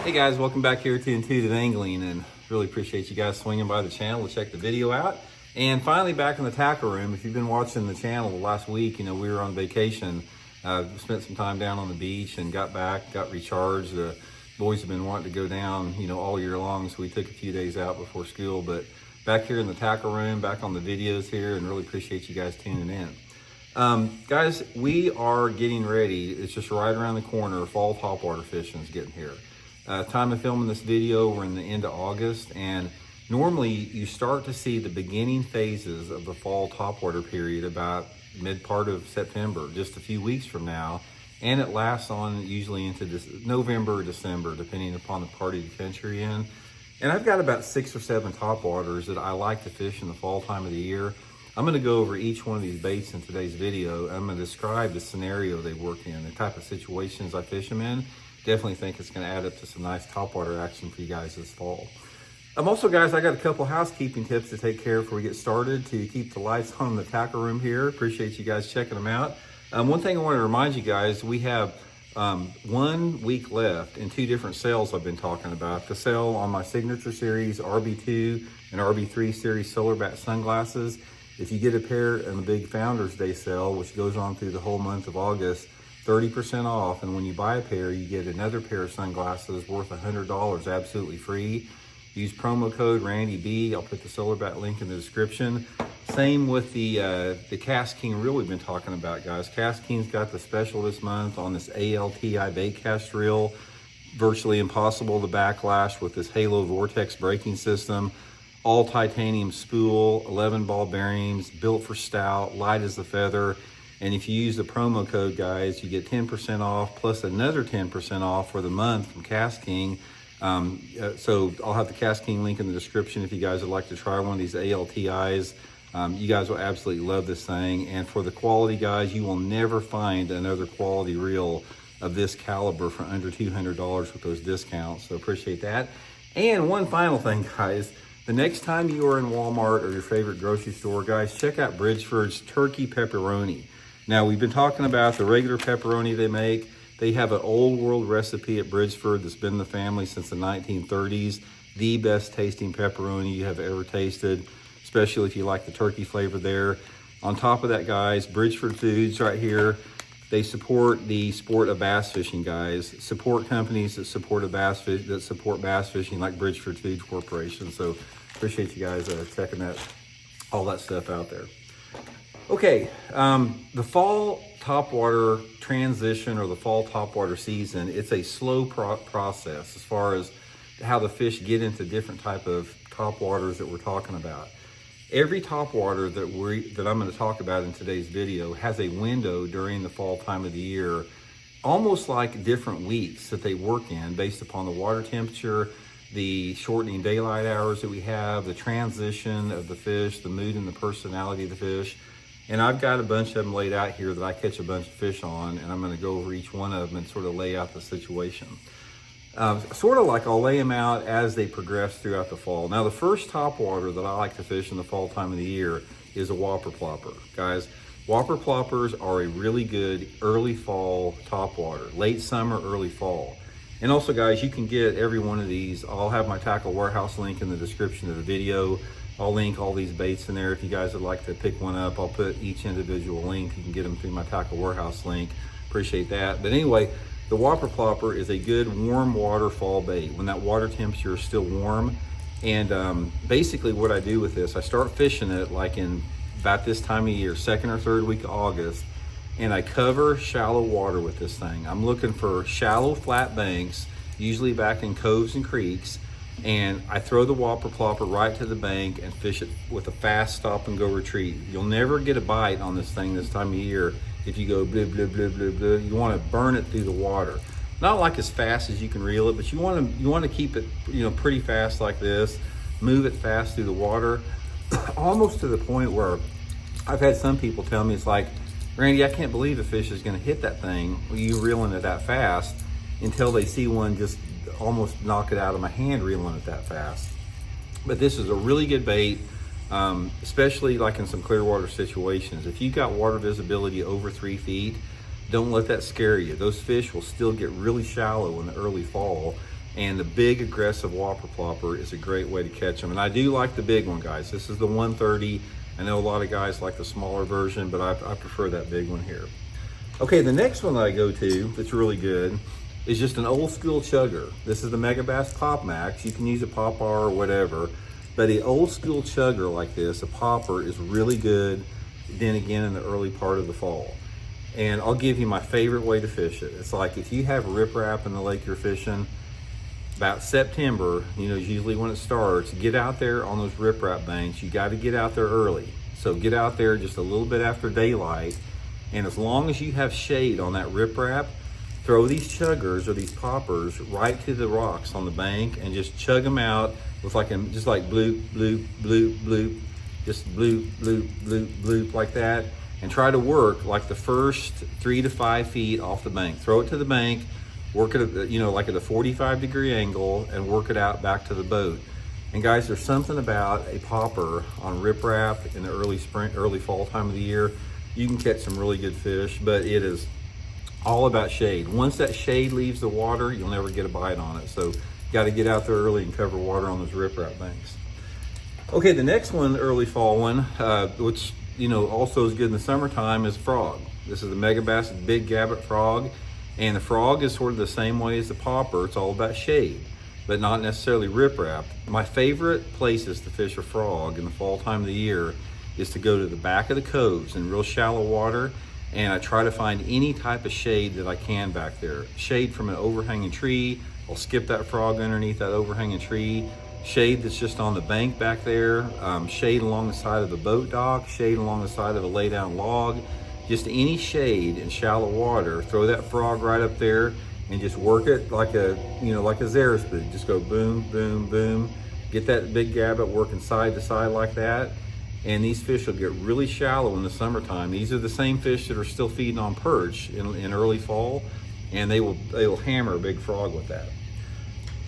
Hey guys, welcome back here to Intuitive Angling, and really appreciate you guys swinging by the channel to check the video out. And finally back in the tackle room. If you've been watching the channel the last week, you know, we were on vacation, spent some time down on the beach and got back, got recharged. The boys have been wanting to go down, you know, all year long, so we took a few days out before school. But back here in the tackle room, back on the videos here, and really appreciate you guys tuning in. Guys, we are getting ready. It's just right around the corner. Fall topwater fishing is getting here. Time of filming this video, we're in the end of August, and normally you start to see the beginning phases of the fall topwater period about mid part of September, just a few weeks from now, and it lasts on usually into November or December, depending upon the part of the fence you're in. And I've got about 6 or 7 topwaters that I like to fish in the fall time of the year. I'm going to go over each one of these baits in today's video. I'm going to describe the scenario they work in, the type of situations I fish them in. Definitely think it's going to add up to some nice topwater action for you guys this fall. Also, guys, I got a couple housekeeping tips to take care of before we get started to keep the lights on in the tackle room here. Appreciate you guys checking them out. One thing I want to remind you guys, we have 1 week left in 2 different sales I've been talking about. The sale on my Signature Series RB2 and RB3 Series Solar Bat sunglasses. If you get a pair in the big Founders Day sale, which goes on through the whole month of August, 30% off, and when you buy a pair, you get another pair of sunglasses worth $100 absolutely free. Use promo code RandyB. I'll put the Solar Bat link in the description. Same with the Cast King reel we've been talking about, guys. Cast King's got the special this month on this ALTI bait cast reel. Virtually impossible to backlash with this Halo Vortex braking system. All titanium spool, 11 ball bearings, built for stout, light as a feather. And if you use the promo code, guys, you get 10% off plus another 10% off for the month from Cast King. So I'll have the Cast King link in the description if you guys would like to try one of these ALTIs. You guys will absolutely love this thing. And for the quality, guys, you will never find another quality reel of this caliber for under $200 with those discounts. So appreciate that. And one final thing, guys. The next time you are in Walmart or your favorite grocery store, guys, check out Bridgeford's Turkey Pepperoni. Now, we've been talking about the regular pepperoni they make. They have an old world recipe at Bridgeford that's been in the family since the 1930s. The best tasting pepperoni you have ever tasted, especially if you like the turkey flavor there. On top of that, guys, Bridgeford Foods right here, they support the sport of bass fishing, guys. Support companies that support bass fishing like Bridgeford Foods Corporation. So appreciate you guys checking all that stuff out there. Okay, the fall topwater transition or the fall topwater season, it's a slow process as far as how the fish get into different type of topwaters that we're talking about. Every topwater that I'm going to talk about in today's video has a window during the fall time of the year, almost like different weeks that they work in based upon the water temperature, the shortening daylight hours that we have, the transition of the fish, the mood and the personality of the fish. And I've got a bunch of them laid out here that I catch a bunch of fish on, and I'm going to go over each one of them and sort of lay out the situation. Sort of like I'll lay them out as they progress throughout the fall. Now, the first topwater that I like to fish in the fall time of the year is a Whopper Plopper. Guys, Whopper Ploppers are a really good early fall topwater, late summer, early fall. And also, guys, you can get every one of these. I'll have my Tackle Warehouse link in the description of the video. I'll link all these baits in there. If you guys would like to pick one up, I'll put each individual link. You can get them through my Tackle Warehouse link. Appreciate that. But anyway, the Whopper Plopper is a good warm water fall bait when that water temperature is still warm. And basically what I do with this, I start fishing it like in about this time of year, 2nd or 3rd week of August, and I cover shallow water with this thing. I'm looking for shallow flat banks, usually back in coves and creeks, and I throw the Whopper Plopper right to the bank and fish it with a fast stop and go retreat. You'll never get a bite on this thing this time of year if you go blub, blub, blub, blub, blub. You want to burn it through the water. Not like as fast as you can reel it, but you want to keep it, you know, pretty fast like this. Move it fast through the water, almost to the point where I've had some people tell me, it's like, Randy, I can't believe a fish is going to hit that thing. You reeling it that fast, until they see one just almost knock it out of my hand reeling it that fast. But this is a really good bait, especially like in some clear water situations. If you've got water visibility over 3 feet, don't let that scare you. Those fish will still get really shallow in the early fall, And the big aggressive Whopper Plopper is a great way to catch them. And I do like the big one, guys. This is the 130. I know a lot of guys like the smaller version, but I prefer that big one here. Okay, the next one that I go to that's really good is just an old school chugger. This is the Megabass Dogmax. You can use a popper or whatever, but the old school chugger like this, a popper, is really good then again in the early part of the fall. And I'll give you my favorite way to fish it. It's like if you have riprap in the lake you're fishing, about September, you know, is usually when it starts, get out there on those riprap banks. You got to get out there early. So get out there just a little bit after daylight. And as long as you have shade on that riprap, throw these chuggers or these poppers right to the rocks on the bank and just chug them out with just like bloop, bloop, bloop, bloop, just bloop, bloop, bloop, bloop like that. And try to work like the first 3 to 5 feet off the bank. Throw it to the bank, work it, you know, like at a 45-degree angle and work it out back to the boat. And guys, there's something about a popper on riprap in the early spring, early fall time of the year. You can catch some really good fish, but it is all about shade. Once that shade leaves the water, you'll never get a bite on it. So you got to get out there early and cover water on those riprap banks. Okay, the next one, the early fall one, which you know also is good in the summertime, is frog. This is the Megabass Big Gabbit Frog, and the frog is sort of the same way as the popper. It's all about shade, but not necessarily riprap. My favorite places to fish a frog in the fall time of the year is to go to the back of the coves in real shallow water, and I try to find any type of shade that I can back there. Shade from an overhanging tree, I'll skip that frog underneath that overhanging tree. Shade that's just on the bank back there, shade along the side of the boat dock, shade along the side of a lay down log, just any shade in shallow water. Throw that frog right up there and just work it like a, you know, like a Xeris spook. Just go boom, boom, boom. Get that big gabbit working side to side like that. And these fish will get really shallow in the summertime. These are the same fish that are still feeding on perch in early fall, and they will hammer a big frog with that.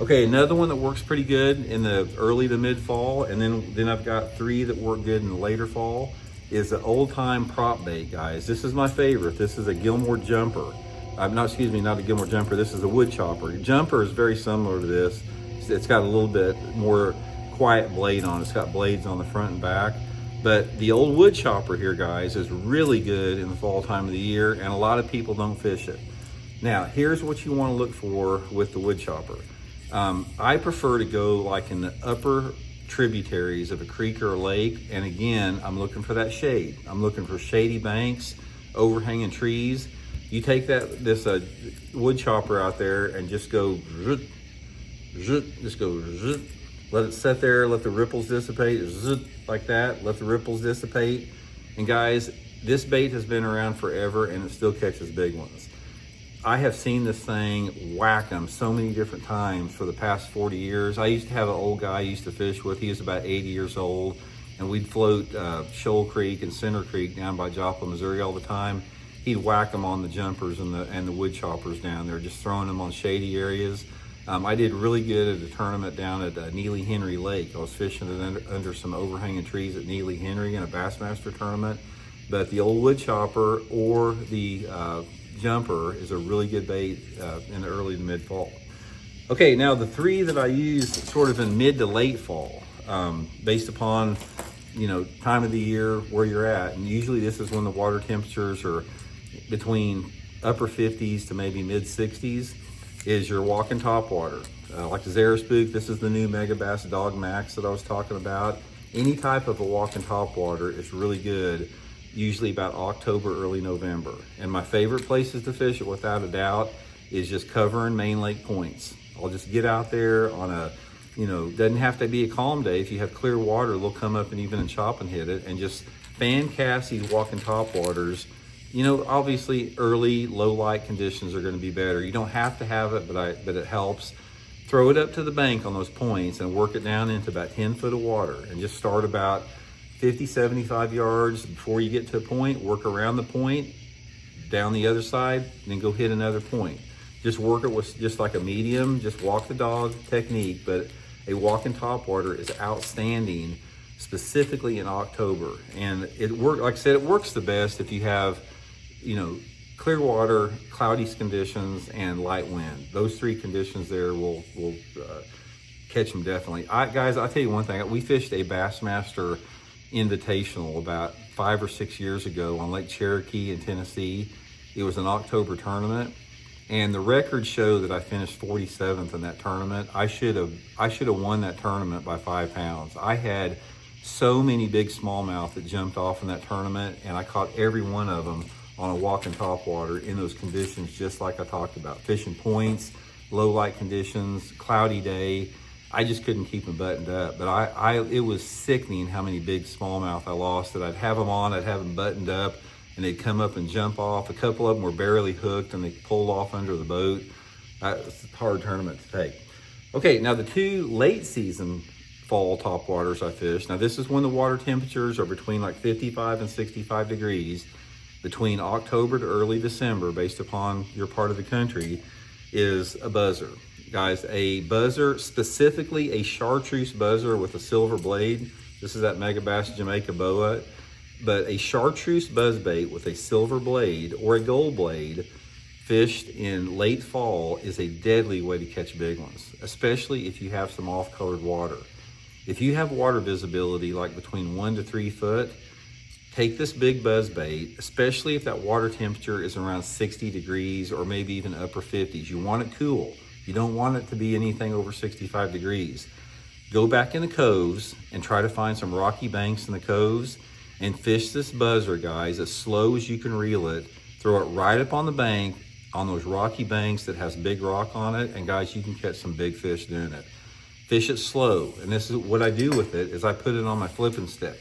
Okay, another one that works pretty good in the early to mid fall, and then I've got 3 that work good in the later fall, is the old time prop bait, guys. This is my favorite. This is a Gilmore jumper. Not a Gilmore jumper. This is a wood chopper. Jumper is very similar to this. It's got a little bit more quiet blade on it. It's got blades on the front and back. But the old wood chopper here, guys, is really good in the fall time of the year, and a lot of people don't fish it. Now, here's what you want to look for with the wood chopper. I prefer to go like in the upper tributaries of a creek or a lake, and again, I'm looking for that shade. I'm looking for shady banks, overhanging trees. You take this wood chopper out there and just go zut, zut, just go zut. Let it sit there, let the ripples dissipate, zut, like that, let the ripples dissipate. And guys, this bait has been around forever and it still catches big ones. I have seen this thing whack them so many different times for the past 40 years. I used to have an old guy I used to fish with. He was about 80 years old, and we'd float Shoal Creek and Center Creek down by Joplin, Missouri all the time. He'd whack them on the jumpers and the wood choppers down there, just throwing them on shady areas. I did really good at a tournament down at Neely Henry Lake. I was fishing it under some overhanging trees at Neely Henry in a Bassmaster tournament. But the old wood chopper or the jumper is a really good bait in the early to mid fall. Okay, now the 3 that I use sort of in mid to late fall, based upon, you know, time of the year where you're at. And usually this is when the water temperatures are between upper 50s to maybe mid 60s. Is your walking topwater. Like the Xeris spook, this is the new Megabass Dogmax that I was talking about. Any type of a walking topwater is really good, usually about October, early November. And my favorite places to fish it, without a doubt, is just covering main lake points. I'll just get out there on a, you know, doesn't have to be a calm day. If you have clear water, they'll come up and even chop and hit it, and just fan cast these walking topwaters. You know, obviously early low light conditions are going to be better. You don't have to have it, but it helps. Throw it up to the bank on those points and work it down into about 10 foot of water, and just start about 50, 75 yards before you get to a point. Work around the point, down the other side, and then go hit another point. Just work it with just like a medium, just walk the dog technique, but a walking topwater is outstanding, specifically in October. And it works, like I said, it works the best if you have, you know, clear water, cloudy conditions, and light wind. Those three conditions there will catch them definitely. Guys, I'll tell you one thing. We fished a Bassmaster Invitational about 5 or 6 years ago on Lake Cherokee in Tennessee. It was an October tournament, and the records show that I finished 47th in that tournament. I should have won that tournament by 5 pounds. I had so many big smallmouth that jumped off in that tournament, and I caught every one of them on a walking topwater in those conditions, just like I talked about. Fishing points, low light conditions, cloudy day. I just couldn't keep them buttoned up. But it was sickening how many big smallmouth I lost that I'd have them on, I'd have them buttoned up, and they'd come up and jump off. A couple of them were barely hooked and they pulled off under the boat. It's a hard tournament to take. Okay, now the 2 late season fall topwaters I fished. Now this is when the water temperatures are between like 55 and 65 degrees, between October to early December, based upon your part of the country, is a buzzer. Guys, a buzzer, specifically a chartreuse buzzer with a silver blade. This is that Megabass Jamaica boa. But a chartreuse buzzbait with a silver blade or a gold blade fished in late fall is a deadly way to catch big ones, especially if you have some off-colored water. If you have water visibility like between 1 to 3 foot, take this big buzzbait, especially if that water temperature is around 60 degrees or maybe even upper 50s. You want it cool. You don't want it to be anything over 65 degrees. Go back in the coves and try to find some rocky banks in the coves and fish this buzzer, guys, as slow as you can reel it. Throw it right up on the bank, on those rocky banks that has big rock on it, and guys, you can catch some big fish doing it. Fish it slow, and this is what I do with it, is I put it on my flipping stick.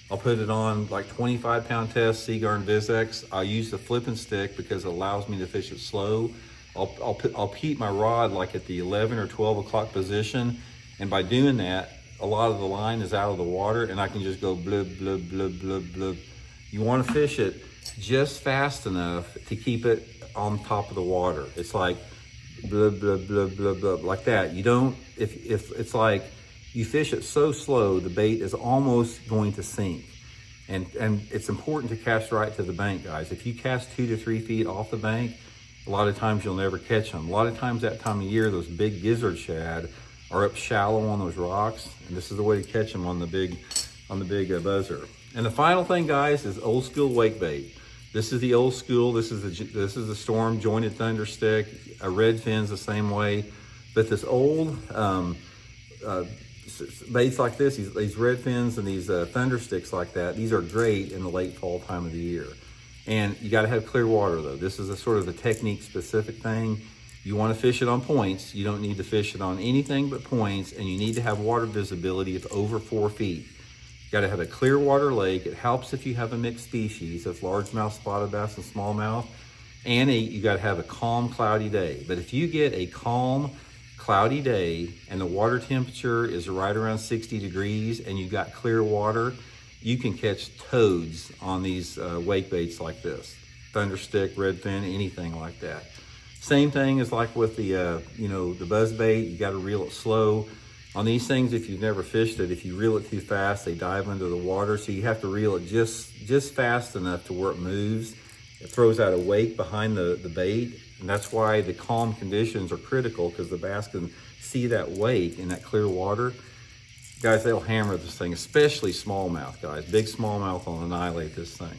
I'll put it on like 25-pound test, Seaguar Vizex. I'll use the flipping stick because it allows me to fish it slow. I'll keep my rod like at the 11 or 12 o'clock position, and by doing that, a lot of the line is out of the water, and I can just go blub, blub, blub, blub, blub. You want to fish it just fast enough to keep it on top of the water. It's like blub, blub, blub, blub, blub, like that. You don't, if it's like you fish it so slow, the bait is almost going to sink. And it's important to cast right to the bank, guys. If you cast 2 to 3 feet off the bank, a lot of times you'll never catch them. A lot of times that time of year, those big gizzard shad are up shallow on those rocks, and this is the way to catch them on the big buzzer. And the final thing, guys, is old school wake bait. This is the old school. This is the Storm jointed thunder stick. A red fin's the same way, but this old baits like this, these red fins and these thunder sticks like that, these are great in the late fall time of the year. And you got to have clear water though. This is a sort of a technique specific thing. You want to fish it on points. You don't need to fish it on anything but points, and you need to have water visibility of over 4 feet. You got to have a clear water lake. It helps if you have a mixed species, that's largemouth, spotted bass, and smallmouth. And you got to have a calm, cloudy day. But if you get a calm, cloudy day and the water temperature is right around 60 degrees and you got clear water, you can catch toads on these wake baits like this. Thunderstick, redfin, anything like that. Same thing as like with the the buzz bait. You got to reel it slow. On these things, if you've never fished it, if you reel it too fast, they dive under the water. So you have to reel it just fast enough to where it moves. It throws out a wake behind the bait. And that's why the calm conditions are critical, because the bass can see that wake in that clear water. Guys, they'll hammer this thing, especially smallmouth, guys. Big smallmouth will annihilate this thing.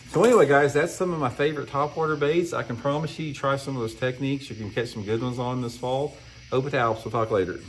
So anyway, guys, that's some of my favorite topwater baits. I can promise you, try some of those techniques. You can catch some good ones on this fall. Hope it helps. We'll talk later.